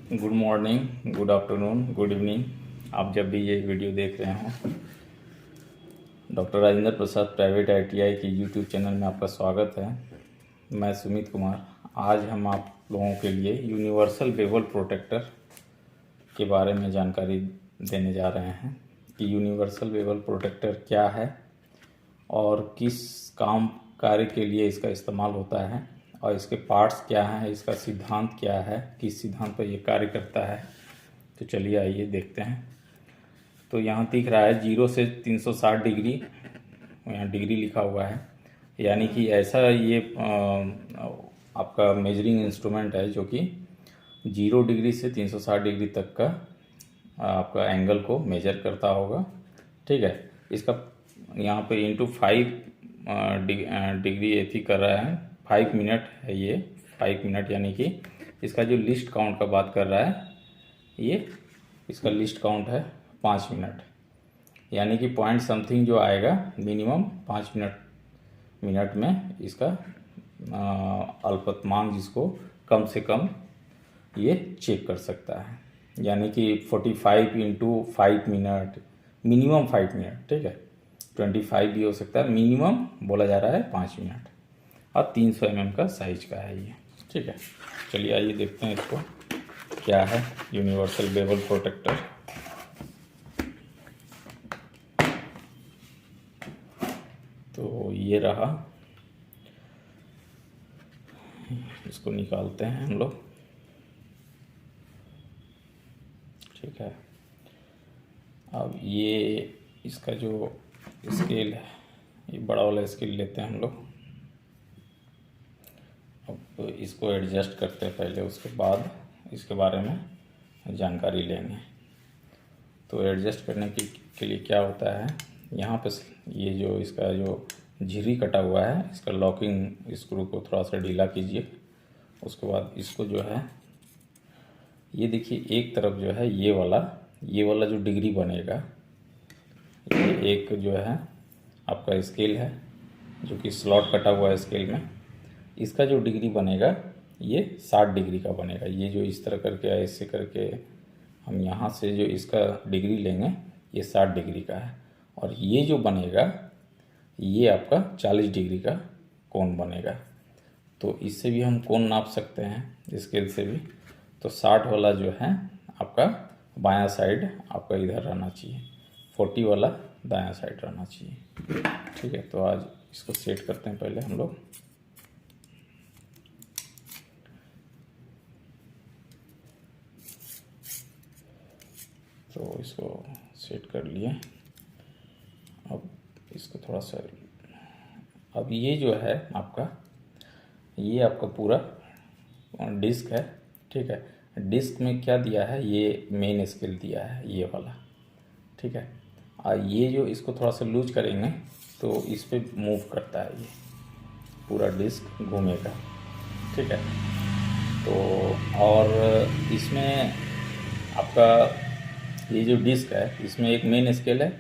Good morning, good afternoon, good evening. आप जब भी ये वीडियो देख रहे हों, doctor Rajendra Prasad private ITI के यूट्यूब चैनल में आपका स्वागत है। मैं सुमित कुमार। आज हम आप लोगों के लिए यूनिवर्सल बेवल प्रोटेक्टर के बारे में जानकारी देने जा रहे हैं कि यूनिवर्सल बेवल प्रोटेक्टर क्या है और किस कार्य के लिए इसका इस्तेमाल होता है और इसके पार्ट्स क्या हैं, इसका सिद्धांत क्या है, किस सिद्धांत पर ये कार्य करता है। तो चलिए आइए देखते हैं। तो यहाँ दिख रहा है 0 से 360 डिग्री, यहाँ डिग्री लिखा हुआ है, यानी कि ऐसा ये आपका मेजरिंग इंस्ट्रूमेंट है जो कि 0 डिग्री से 360 डिग्री तक का आपका एंगल को मेजर करता होगा। ठीक है, इसका यहाँ पे इंटू 5 डिग्री एथी कर रहा है। 5 मिनट है ये, 5 मिनट, यानी कि इसका जो लिस्ट काउंट का बात कर रहा है, ये इसका लिस्ट काउंट है 5 मिनट, यानी कि पॉइंट समथिंग जो आएगा मिनिमम 5 मिनट में इसका अल्पतमांक जिसको कम से कम ये चेक कर सकता है, यानी कि 45 इंटू 5 मिनट, मिनिमम 5 मिनट। ठीक है, 25 भी हो सकता है, मिनिमम बोला जा रहा है 5 मिनट, और 300 mm का साइज का है ये। ठीक है, चलिए आइए देखते हैं इसको क्या है यूनिवर्सल बेवल प्रोटेक्टर। तो ये रहा, इसको निकालते हैं हम लोग। ठीक है, अब ये इसका जो स्केल है, ये बड़ा वाला स्केल लेते हैं हम लोग। अब इसको एडजस्ट करते हैं पहले, उसके बाद इसके बारे में जानकारी लेंगे। तो एडजस्ट करने के लिए क्या होता है, यहाँ पे ये जो इसका जो झिरी कटा हुआ है, इसका लॉकिंग स्क्रू को थोड़ा सा ढीला कीजिए। उसके बाद इसको जो है, ये देखिए एक तरफ जो है ये वाला जो डिग्री बनेगा, ये एक जो है आपका स्केल है जो कि स्लॉट कटा हुआ है स्केल में, इसका जो डिग्री बनेगा ये 60 डिग्री का बनेगा। ये जो इस तरह करके ऐसे करके हम यहाँ से जो इसका डिग्री लेंगे, ये 60 डिग्री का है, और ये जो बनेगा ये आपका 40 डिग्री का कोण बनेगा। तो इससे भी हम कोण नाप सकते हैं स्केल से भी। तो 60 वाला जो है आपका बायां साइड आपका इधर रहना चाहिए, 40 वाला दायां साइड रहना चाहिए। ठीक है, तो आज इसको सेट करते हैं पहले हम लोग। तो इसको सेट कर लिए। अब इसको थोड़ा सा, अब ये जो है आपका, ये आपका पूरा डिस्क है। ठीक है, डिस्क में क्या दिया है, ये मेन स्केल दिया है ये वाला। ठीक है, और ये जो इसको थोड़ा सा लूज करेंगे तो इस पे मूव करता है, ये पूरा डिस्क घूमेगा। ठीक है, तो और इसमें आपका ये जो डिस्क है, इसमें एक मेन स्केल है,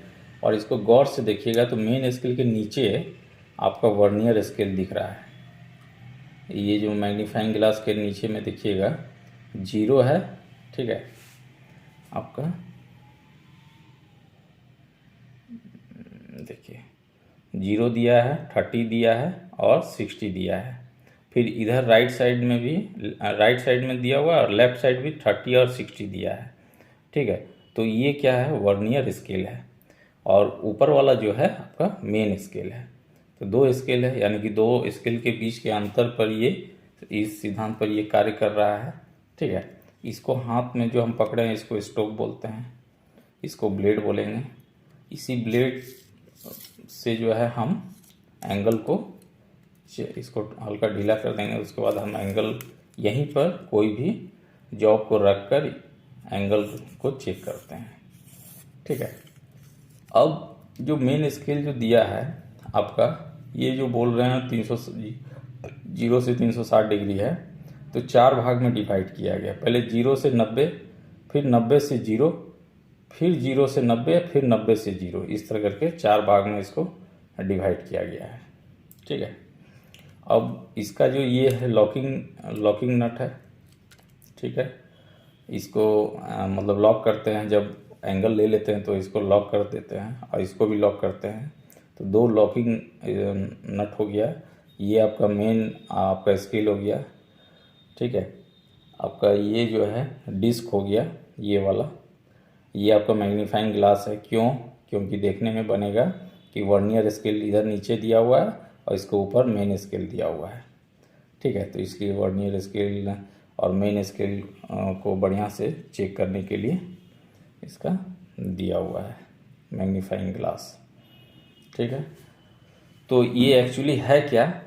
और इसको गौर से देखिएगा तो मेन स्केल के नीचे आपका वर्नियर स्केल दिख रहा है। ये जो मैग्नीफाइंग ग्लास के नीचे में देखिएगा 0 है। ठीक है, आपका देखिए 0 दिया है, 30 दिया है और 60 दिया है। फिर इधर राइट साइड में भी, राइट साइड में दिया हुआ और लेफ्ट साइड भी 30 और 60 दिया है। ठीक है, तो ये क्या है, वर्नियर स्केल है, और ऊपर वाला जो है आपका मेन स्केल है। तो 2 स्केल है, यानी कि 2 स्केल के बीच के अंतर पर ये, इस सिद्धांत पर ये कार्य कर रहा है। ठीक है, इसको हाथ में जो हम पकड़े हैं इसको स्टोक बोलते हैं, इसको ब्लेड बोलेंगे। इसी ब्लेड से जो है हम एंगल को, इसको हल्का ढीला कर देंगे। उसके बाद हम एंगल यहीं पर कोई भी जॉब को रख कर एंगल को चेक करते हैं। ठीक है, अब जो मेन स्केल जो दिया है आपका, ये जो बोल रहे हैं 0 से 360 डिग्री है, तो 4 भाग में डिवाइड किया गया। पहले 0 से 90, फिर 90 से 0, फिर 0 से 90, फिर 90 से 0, इस तरह करके 4 भाग में इसको डिवाइड किया गया है। ठीक है, अब इसका जो ये है लॉकिंग नट है। ठीक है, इसको मतलब लॉक करते हैं, जब एंगल ले लेते हैं तो इसको लॉक कर देते हैं और इसको भी लॉक करते हैं। तो दो लॉकिंग नट हो गया। ये आपका मेन आपका स्केल हो गया, ठीक है। आपका ये जो है डिस्क हो गया ये वाला। ये आपका मैग्नीफाइंग ग्लास है, क्यों? क्योंकि देखने में बनेगा कि वर्नियर स्केल इधर नीचे दिया हुआ है और इसके ऊपर मेन स्केल दिया हुआ है, ठीक है। तो इसलिए वर्नियर स्केल और मेन स्केल को बढ़िया से चेक करने के लिए इसका दिया हुआ है मैग्नीफाइंग ग्लास, ठीक है। तो ये एक्चुअली है क्या?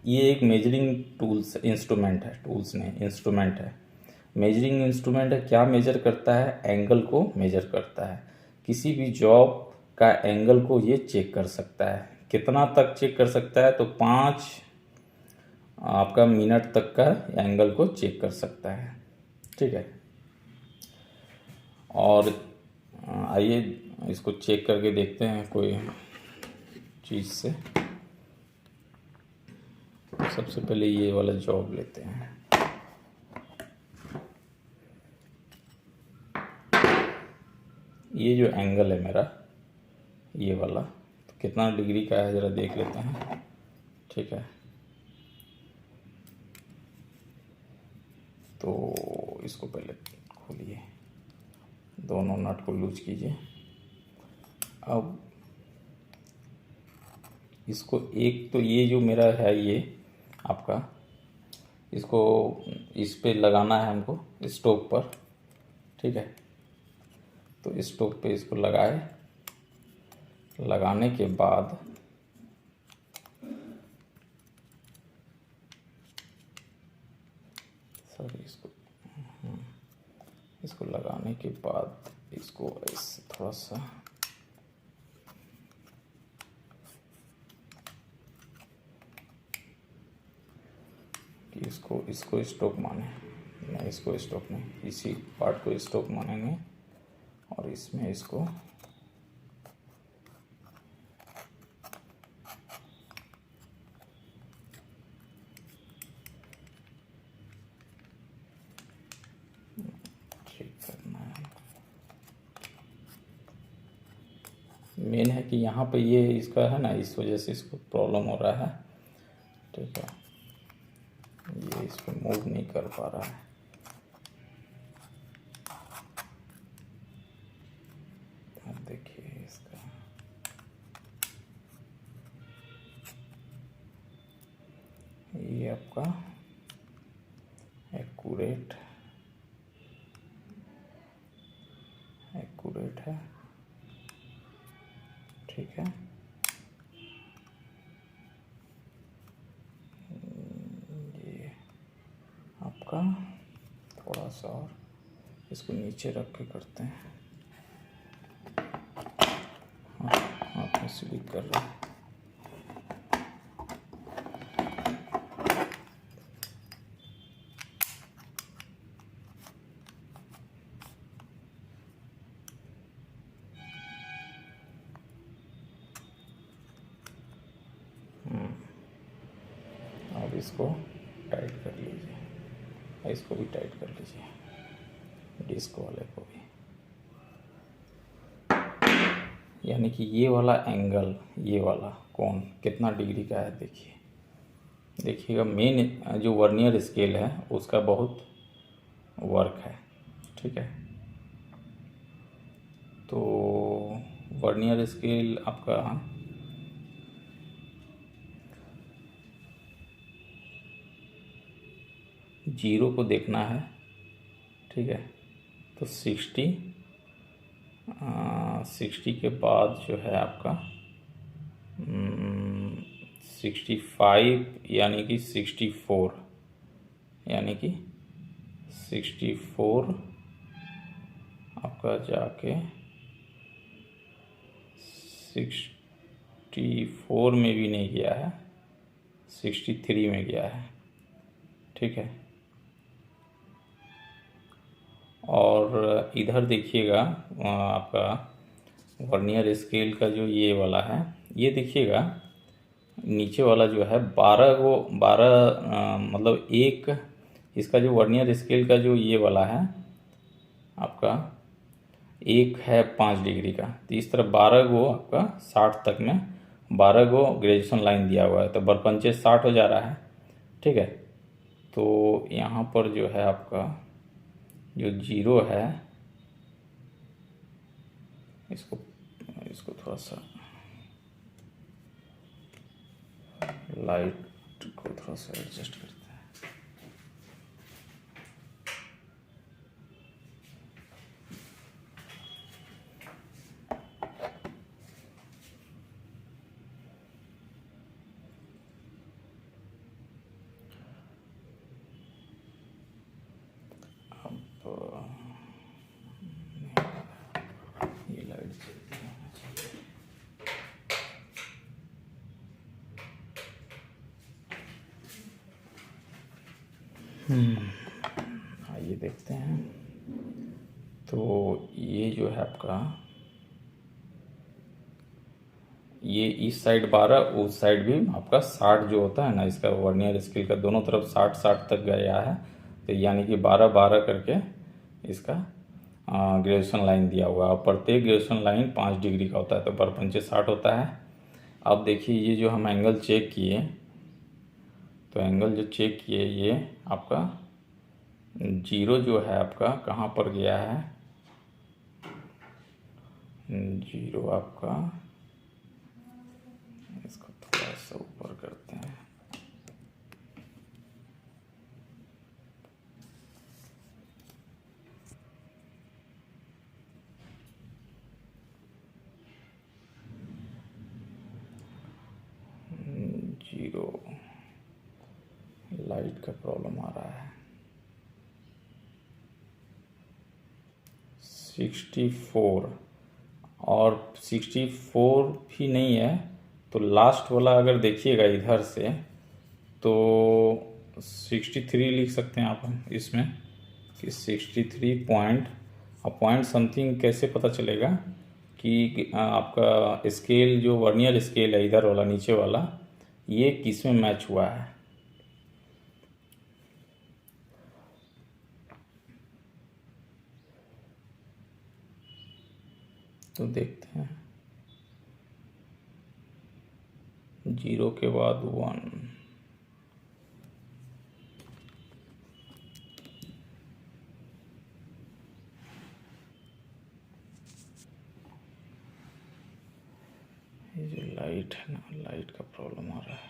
ये एक मेजरिंग टूल्स इंस्ट्रूमेंट है, टूल्स नहीं इंस्ट्रूमेंट है। मेजरिंग इंस्ट्रूमेंट है। क्या मेजर करता है? एंगल को मेजर करता है। किसी भी जॉब का एंगल को ये चेक कर सकता है। कितना तक चेक कर सकता है? तो 5 आपका मिनट तक का एंगल को चेक कर सकता है, ठीक है। और आइए इसको चेक करके देखते हैं कोई चीज़ से। सबसे पहले ये वाला जॉब लेते हैं। ये जो एंगल है मेरा ये वाला, तो कितना डिग्री का है ज़रा देख लेते हैं, ठीक है। तो इसको पहले खोलिए, दोनों नट को लूज कीजिए। अब इसको एक तो ये जो मेरा है ये आपका, इसको इस पे लगाना है हमको स्टोव पर, ठीक है। तो स्टोव पे इसको लगाए, लगाने के बाद सॉरी इसको लगाने के बाद इसको ऐसे थोड़ा सा कि इसको स्टॉक माने, नहीं इसको स्टॉक नहीं, इसी पार्ट को स्टॉक मानेंगे और इसमें इसको ठीक करना है। मेन है कि यहाँ पे ये इसका है ना, इस वजह से इसको प्रॉब्लम हो रहा है, ठीक है। ये इसको मूव नहीं कर पा रहा है। अब देखिए इसका ये आपका एक्यूरेट है, ठीक है। ये आपका थोड़ा सा और इसको नीचे रख के करते हैं। हाँ स्लिप कर रहा है। अब इसको टाइट कर लीजिए, इसको भी टाइट कर लीजिए, डिस्क वाले को भी। यानी कि ये वाला एंगल, ये वाला कोण कितना डिग्री का है देखिए, देखिएगा। मेन जो वर्नियर स्केल है उसका बहुत वर्क है, ठीक है। तो वर्नियर स्केल आपका जीरो को देखना है, ठीक है। तो 60 के बाद जो है आपका 65 यानी कि 64 आपका जाके 64 में भी नहीं गया है, 63 में गया है, ठीक है। और इधर देखिएगा आपका वर्नियर स्केल का जो ये वाला है, ये देखिएगा नीचे वाला जो है 12 मतलब एक, इसका जो वर्नियर स्केल का जो ये वाला है आपका एक है 5 डिग्री का, तो इस तरफ 12 गो आपका 60 तक में 12 गो ग्रेजुएशन लाइन दिया हुआ है, तो बरपंचे 60 हो जा रहा है। ठीक है, तो यहाँ पर जो है आपका जो जीरो है, इसको इसको थोड़ा सा लाइट को थोड़ा सा एडजस्ट करते हैं। ये लाइट जलती है। आइए देखते हैं। तो ये जो है आपका, ये इस साइड 12, उस साइड भी आपका 60 जो होता है ना, इसका वर्नियर स्केल का दोनों तरफ 60-60 तक गया है, तो यानी कि 12-12 करके इसका ग्रेजुएशन लाइन दिया हुआ है। और प्रत्येक ग्रेजुएशन लाइन 5 डिग्री का होता है, तो बरपंचे 60 होता है। अब देखिए ये जो हम एंगल चेक किए, तो एंगल जो चेक किए ये आपका जीरो जो है आपका कहाँ पर गया है, जीरो आपका, इसको थोड़ा सा ऊपर करते हैं। जीरो लाइट का प्रॉब्लम आ रहा है। 64 और 64 भी नहीं है, तो लास्ट वाला अगर देखिएगा इधर से, तो 63 लिख सकते हैं आप इसमें कि 63 पॉइंट, और पॉइंट समथिंग कैसे पता चलेगा कि आपका स्केल जो वर्नियर स्केल है इधर वाला नीचे वाला, ये किस में मैच हुआ है। तो देखते हैं, जीरो के बाद 1, ये जो लाइट है ना, लाइट का प्रॉब्लम आ रहा है।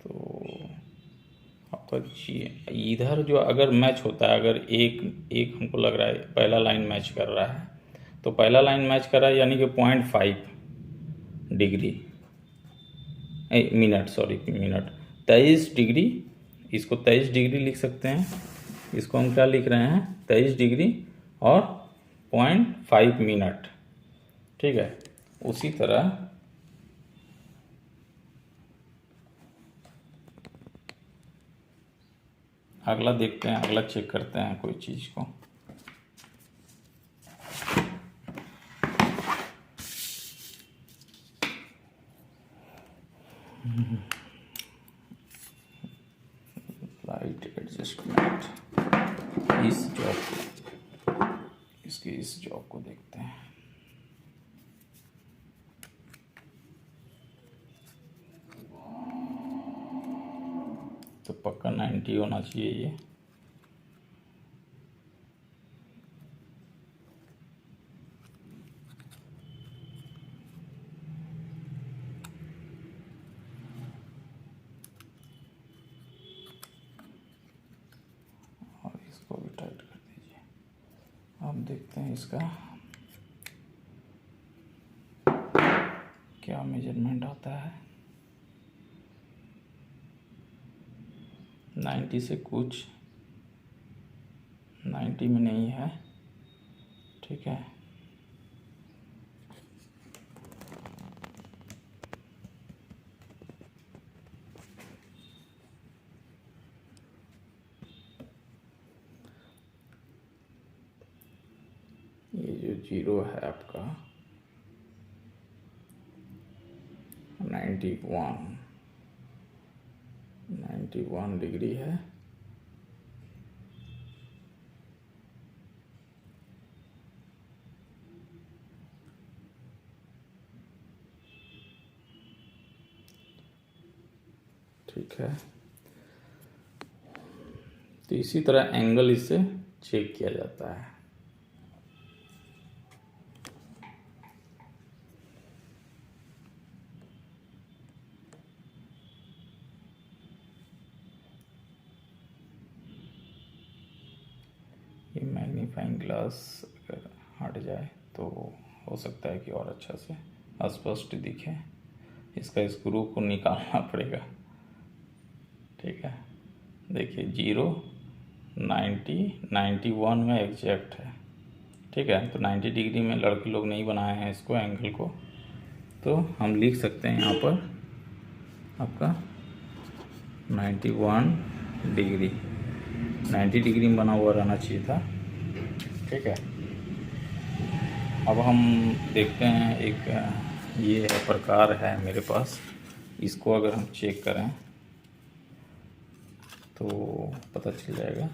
तो आपका इधर जो अगर मैच होता है, अगर एक एक हमको लग रहा है पहला लाइन मैच कर रहा है, तो पहला लाइन मैच कर रहा है यानी कि 0.5 degree minute, sorry minute, 23 degree, इसको 23 डिग्री लिख सकते हैं। इसको हम क्या लिख रहे हैं, 23 डिग्री और 0.5 मिनट। ठीक है, उसी तरह अगला देखते हैं, अगला चेक करते हैं कोई चीज़ को। लाइट एडजस्टमेंट, इस जॉब को, इसकी इस जॉब को देखते हैं। तो पक्का 90 होना चाहिए ये। और इसको भी टाइट कर दीजिए। अब देखते हैं इसका क्या मेजरमेंट आता है। 90 से कुछ, 90 में नहीं है। ठीक है, ये जो जीरो है आपका 91, 91 डिग्री है। ठीक है, तो इसी तरह एंगल इससे चेक किया जाता है। ये मैग्नीफाइंग ग्लास अगर हट जाए तो हो सकता है कि और अच्छा से स्पष्ट दिखे। इसका स्क्रू को निकालना पड़ेगा। ठीक है, देखिए 0, 90, 91 में एग्जैक्ट है। ठीक है, तो 90 डिग्री में लड़के लोग नहीं बनाए हैं इसको, एंगल को, तो हम लिख सकते हैं यहाँ पर आपका 91 डिग्री, 90 डिग्री में बना हुआ रहना चाहिए था। ठीक है, अब हम देखते हैं एक ये है प्रकार है मेरे पास, इसको अगर हम चेक करें तो पता चल जाएगा।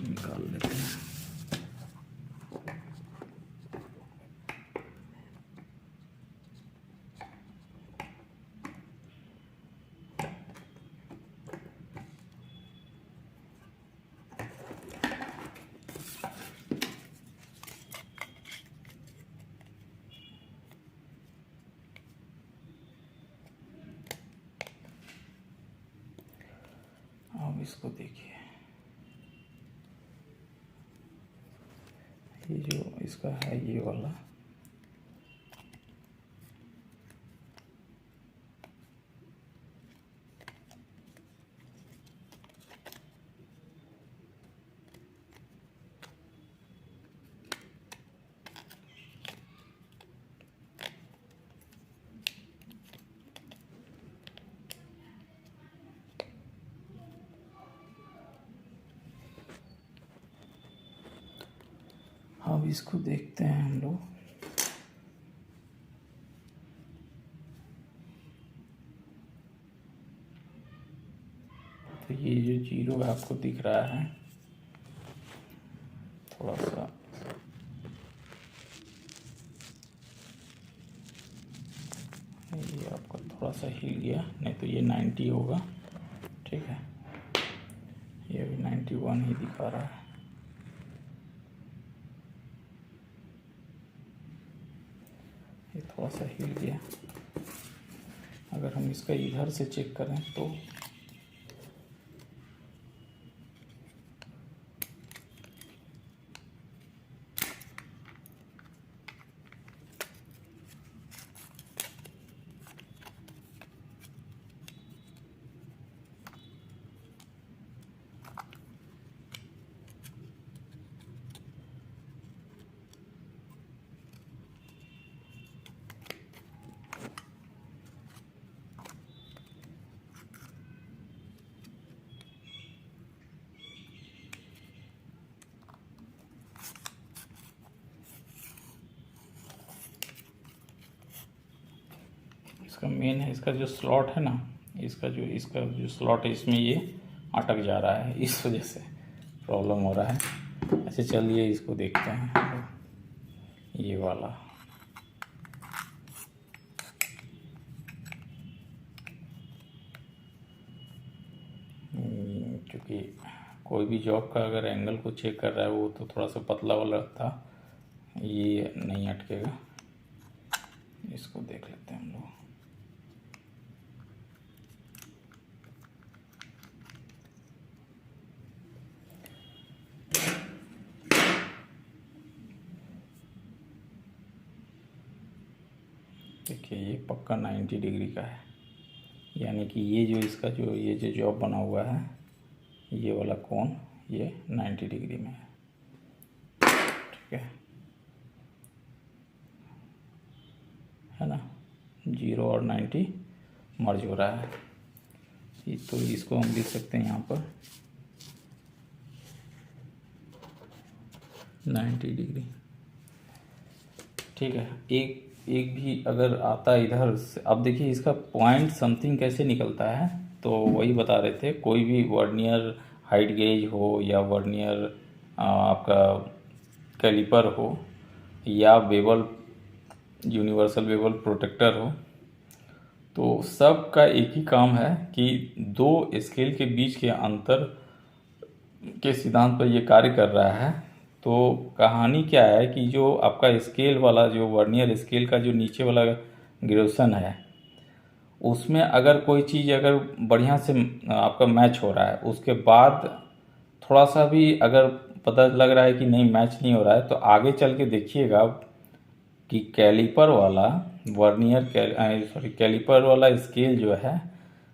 निकाल लेते हैं। अब इसको देखिए, ये जो इसका है ये वाला, अब इसको देखते हैं हम लोग। तो ये जो 0 आपको दिख रहा है, थोड़ा सा ये आपका थोड़ा सा हिल गया, नहीं तो ये 90 होगा। ठीक है, ये भी 91 ही दिखा रहा है। ये थोड़ा सा हिल गया। अगर हम इसका इधर से चेक करें तो इसका मेन है, इसका जो स्लॉट है ना, इसका जो स्लॉट है इसमें ये अटक जा रहा है, इस वजह से प्रॉब्लम हो रहा है। अच्छा चलिए इसको देखते हैं, ये वाला। क्योंकि कोई भी जॉब का अगर एंगल को चेक कर रहा है वो तो थोड़ा सा पतला वाला था, ये नहीं अटकेगा। इसको देख लेते हैं हम लोग। देखिए ये पक्का 90 डिग्री का है, यानी कि ये जो इसका जो ये जो जॉब बना हुआ है ये वाला कोण ये 90 डिग्री में है। ठीक है ना, 0 और 90 मर्ज हो रहा है। तो इसको हम लिख सकते हैं यहाँ पर 90 डिग्री। ठीक है, एक भी अगर आता इधर से, अब देखिए इसका पॉइंट समथिंग कैसे निकलता है, तो वही बता रहे थे। कोई भी वर्नियर हाइट गेज हो या वर्नियर आपका कैलिपर हो या बेवल यूनिवर्सल बेवल प्रोटेक्टर हो, तो सब का एक ही काम है कि दो स्केल के बीच के अंतर के सिद्धांत पर ये कार्य कर रहा है। तो कहानी क्या है कि जो आपका स्केल वाला जो वर्नियर स्केल का जो नीचे वाला ग्रेजुएशन है, उसमें अगर कोई चीज़ अगर बढ़िया से आपका मैच हो रहा है, उसके बाद थोड़ा सा भी अगर पता लग रहा है कि नहीं मैच नहीं हो रहा है, तो आगे चल के देखिएगा कि कैलिपर वाला कैलिपर वाला स्केल जो है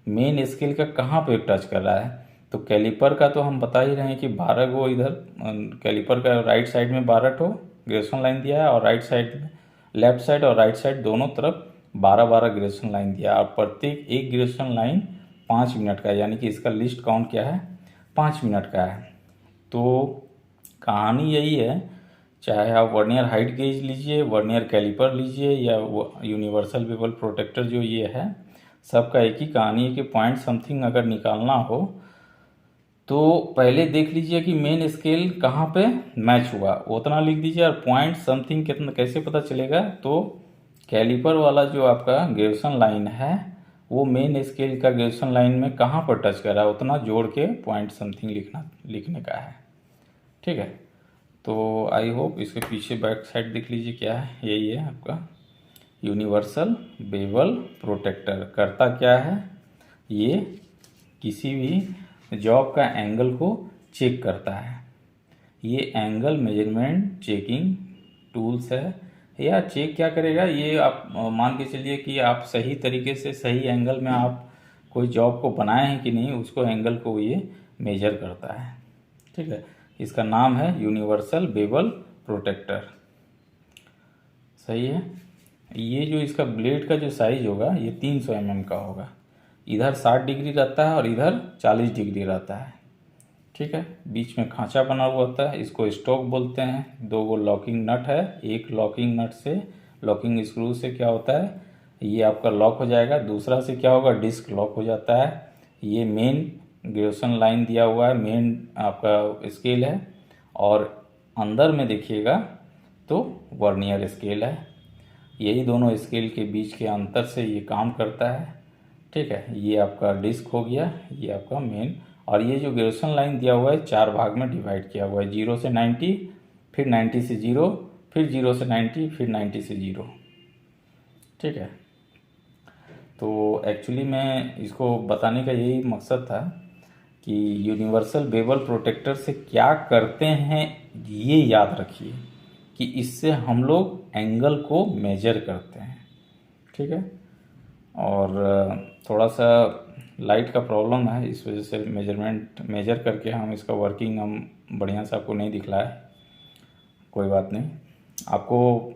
मेन स्केल का कहाँ पे टच कर रहा है। तो कैलिपर का तो हम बता ही रहे हैं कि 12 गो इधर कैलिपर का राइट साइड में 12 ठो ग्रेजुएशन लाइन दिया है, और राइट साइड में लेफ्ट साइड और राइट साइड दोनों तरफ 12-12 ग्रेजुएशन लाइन दिया है, और प्रत्येक एक ग्रेजुएशन लाइन 5 मिनट का है, यानी कि इसका लिस्ट काउंट क्या है 5 मिनट का है। तो कहानी यही है, चाहे आप वर्नियर हाइट गेज लीजिए, वर्नियर कैलिपर लीजिए या यूनिवर्सल बेवल प्रोटेक्टर जो ये है, सबका एक ही कहानी है कि पॉइंट समथिंग अगर निकालना हो तो पहले देख लीजिए कि मेन स्केल कहाँ पे मैच हुआ, उतना लिख दीजिए। और पॉइंट समथिंग कितना कैसे पता चलेगा, तो कैलिपर वाला जो आपका ग्रेजुएशन लाइन है वो मेन स्केल का ग्रेजुएशन लाइन में कहाँ पर टच कर रहा है, उतना जोड़ के पॉइंट समथिंग लिखने का है। ठीक है, तो आई होप इसके पीछे बैक साइड देख लीजिए क्या है, यही है आपका यूनिवर्सल बेवल प्रोटेक्टर। करता क्या है, ये किसी भी जॉब का एंगल को चेक करता है। ये एंगल मेजरमेंट चेकिंग टूल्स है, या चेक क्या करेगा, ये आप मान के चलिए कि आप सही तरीके से सही एंगल में आप कोई जॉब को बनाए हैं कि नहीं, उसको एंगल को ये मेजर करता है। ठीक है, इसका नाम है यूनिवर्सल बेवल प्रोटेक्टर। सही है, ये जो इसका ब्लेड का जो साइज होगा ये 300 mm का होगा, इधर 60 डिग्री रहता है और इधर 40 डिग्री रहता है। ठीक है, बीच में खांचा बना हुआ होता है, इसको स्टॉक बोलते हैं। 2 गो लॉकिंग नट है, एक लॉकिंग नट से लॉकिंग स्क्रू से क्या होता है ये आपका लॉक हो जाएगा, दूसरा से क्या होगा डिस्क लॉक हो जाता है। ये मेन ग्रेजुएशन लाइन दिया हुआ है, मेन आपका स्केल है, और अंदर में देखिएगा तो वर्नियर स्केल है। यही दोनों स्केल के बीच के अंतर से ये काम करता है। ठीक है, ये आपका डिस्क हो गया, ये आपका मेन, और ये जो ग्रेजुएशन लाइन दिया हुआ है 4 भाग में डिवाइड किया हुआ है, 0 से 90, फिर 90 से 0, फिर 0 से 90, फिर 90 से 0। ठीक है, तो एक्चुअली मैं इसको बताने का यही मकसद था कि यूनिवर्सल बेवल प्रोटेक्टर से क्या करते हैं ये याद रखिए कि इससे हम लोग एंगल को मेजर करते हैं। ठीक है, और थोड़ा सा लाइट का प्रॉब्लम है, इस वजह से मेजर करके हम इसका वर्किंग हम बढ़िया से आपको नहीं दिखलाए। कोई बात नहीं, आपको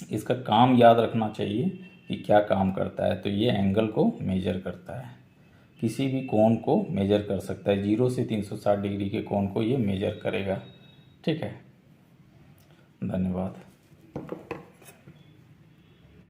इसका काम याद रखना चाहिए कि क्या काम करता है। तो ये एंगल को मेजर करता है, किसी भी कोण को मेजर कर सकता है, 0 से 360 डिग्री के कोण को ये मेजर करेगा। ठीक है, धन्यवाद।